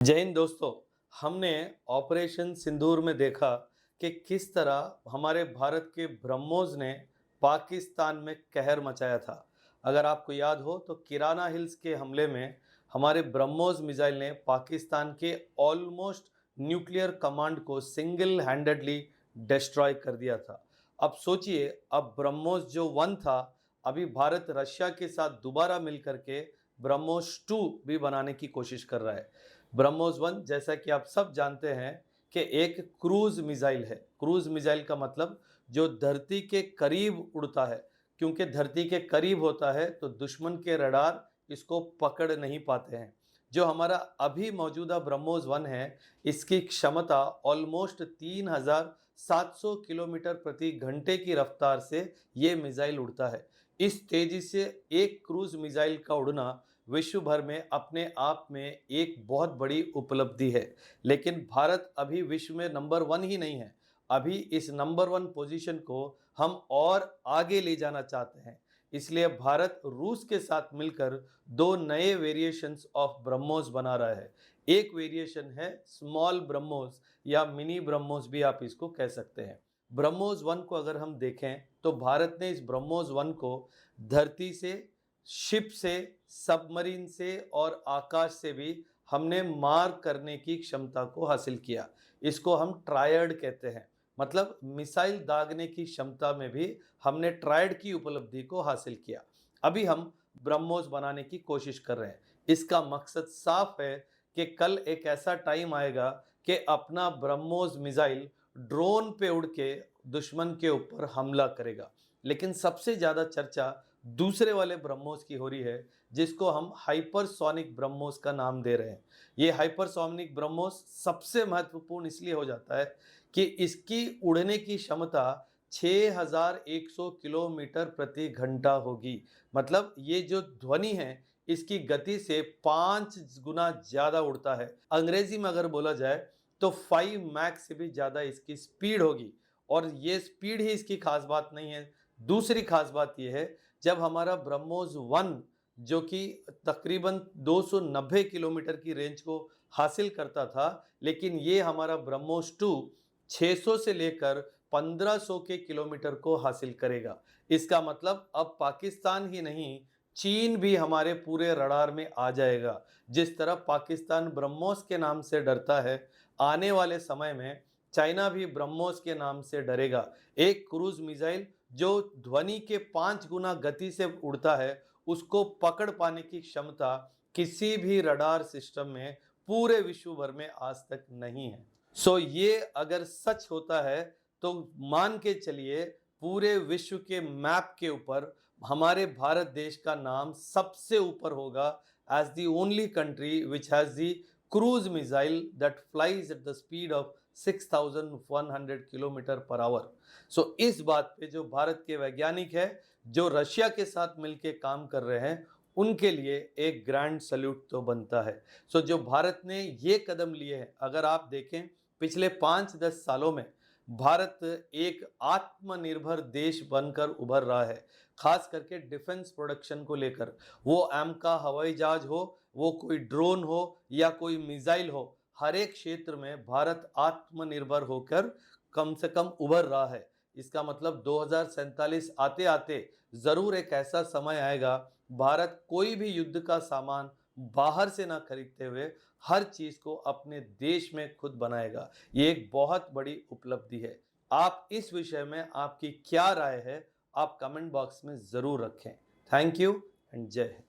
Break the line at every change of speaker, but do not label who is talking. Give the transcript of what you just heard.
जय हिंद दोस्तों। हमने ऑपरेशन सिंदूर में देखा कि किस तरह हमारे भारत के ब्रह्मोस ने पाकिस्तान में कहर मचाया था। अगर आपको याद हो तो किराना हिल्स के हमले में हमारे ब्रह्मोस मिसाइल ने पाकिस्तान के ऑलमोस्ट न्यूक्लियर कमांड को सिंगल हैंडेडली डिस्ट्रॉय कर दिया था। अब सोचिए, अब ब्रह्मोस जो 1 था, अभी भारत रशिया के साथ दोबारा मिलकर के ब्रह्मोस 2 भी बनाने की कोशिश कर रहा है। ब्रह्मोस 1, जैसा कि आप सब जानते हैं, कि एक क्रूज मिसाइल है। क्रूज मिसाइल का मतलब जो धरती के करीब उड़ता है, क्योंकि धरती के करीब होता है तो दुश्मन के रडार इसको पकड़ नहीं पाते हैं। जो हमारा अभी मौजूदा ब्रह्मोस 1 है, इसकी क्षमता ऑलमोस्ट 3700 किलोमीटर प्रति घंटे की रफ्तार से ये मिसाइल उड़ता है। इस तेजी से एक क्रूज मिसाइल का उड़ना विश्व भर में अपने आप में एक बहुत बड़ी उपलब्धि है। लेकिन भारत अभी विश्व में नंबर 1 ही नहीं है। अभी इस नंबर 1 पोजीशन को हम और आगे ले जाना चाहते हैं। इसलिए भारत रूस के साथ मिलकर 2 नए वेरिएशंस ऑफ ब्रह्मोस बना रहा है। एक वेरिएशन है स्मॉल ब्रह्मोस या मिनी ब्रह्मोस भी आप इसको कह सकते हैं। ब्रह्मोस 1 को अगर हम देखें तो भारत ने इस ब्रह्मोस 1 को धरती से, शिप से, सबमरीन से और आकाश से भी हमने मार करने की क्षमता को हासिल किया। इसको हम ट्रायड कहते हैं। मतलब मिसाइल दागने की क्षमता में भी हमने ट्रायड की उपलब्धि को हासिल किया। अभी हम ब्रह्मोस बनाने की कोशिश कर रहे हैं। इसका मकसद साफ है कि कल एक ऐसा टाइम आएगा कि अपना ब्रह्मोस मिसाइल ड्रोन पे उड़ के दुश्मन के ऊपर हमला करेगा। लेकिन सबसे ज्यादा चर्चा दूसरे वाले ब्रह्मोस की हो रही है, जिसको हम हाइपरसोनिक ब्रह्मोस का नाम दे रहे हैं। ये हाइपरसोनिक ब्रह्मोस सबसे महत्वपूर्ण इसलिए हो जाता है कि इसकी उड़ने की क्षमता 6100 किलोमीटर प्रति घंटा होगी। मतलब ये जो ध्वनि है, इसकी गति से 5 गुना ज्यादा उड़ता है। अंग्रेजी में अगर बोला जाए तो 5 मैक्स से भी ज्यादा इसकी स्पीड होगी। और ये स्पीड ही इसकी खास बात नहीं है। दूसरी खास बात यह है, जब हमारा ब्रह्मोस 1 जो कि तकरीबन 290 किलोमीटर की रेंज को हासिल करता था, लेकिन ये हमारा ब्रह्मोस 2 600 से लेकर 1500 के किलोमीटर को हासिल करेगा। इसका मतलब अब पाकिस्तान ही नहीं, चीन भी हमारे पूरे रडार में आ जाएगा। जिस तरह पाकिस्तान ब्रह्मोस के नाम से डरता है, आने वाले समय में चाइना भी ब्रह्मोस के नाम से डरेगा। एक क्रूज मिसाइल जो ध्वनि के 5 गुना गति से उड़ता है, उसको पकड़ पाने की क्षमता किसी भी रडार सिस्टम में पूरे विश्व भर में आज तक नहीं है। ये अगर सच होता है तो मान के चलिए, पूरे विश्व के मैप के ऊपर हमारे भारत देश का नाम सबसे ऊपर होगा as the only country which has the cruise missile that flies at the speed of 6100 kilometre per hour. इस बात पे जो भारत के वैज्ञानिक है, जो रशिया के साथ मिलकर काम कर रहे हैं, उनके लिए एक ग्रैंड सल्यूट तो बनता है। जो भारत ने ये कदम लिए हैं, अगर आप देखें पिछले 5-10 सालों में भारत एक आत्मनिर्भर देश बनकर उभर रहा है। खास करके डिफेंस प्रोडक्शन को लेकर, वो एमका हवाई जहाज हो, वो कोई ड्रोन हो या कोई मिसाइल हो, हर एक क्षेत्र में भारत आत्मनिर्भर होकर कम से कम उभर रहा है। इसका मतलब 2047 आते आते जरूर एक ऐसा समय आएगा, भारत कोई भी युद्ध का सामान बाहर से ना खरीदते हुए हर चीज को अपने देश में खुद बनाएगा। ये एक बहुत बड़ी उपलब्धि है। आप इस विषय में आपकी क्या राय है, आप कमेंट बॉक्स में जरूर रखें। थैंक यू एंड जय हिंद।